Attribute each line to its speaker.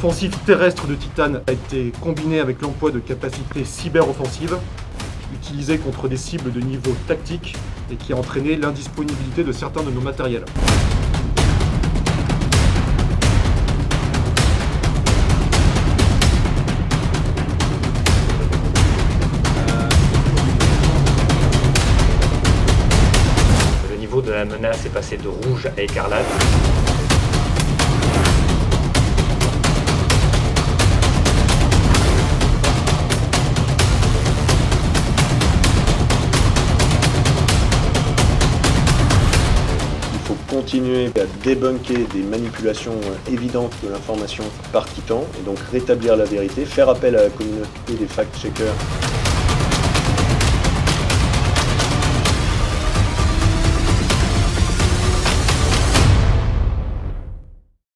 Speaker 1: L'offensive terrestre de Titane a été combinée avec l'emploi de capacités cyberoffensives utilisées contre des cibles de niveau tactique et qui a entraîné l'indisponibilité de certains de nos matériels.
Speaker 2: Le niveau de la menace est passé de rouge à écarlate.
Speaker 3: Continuer à débunker des manipulations évidentes de l'information par Titan et donc rétablir la vérité, faire appel à la communauté des fact-checkers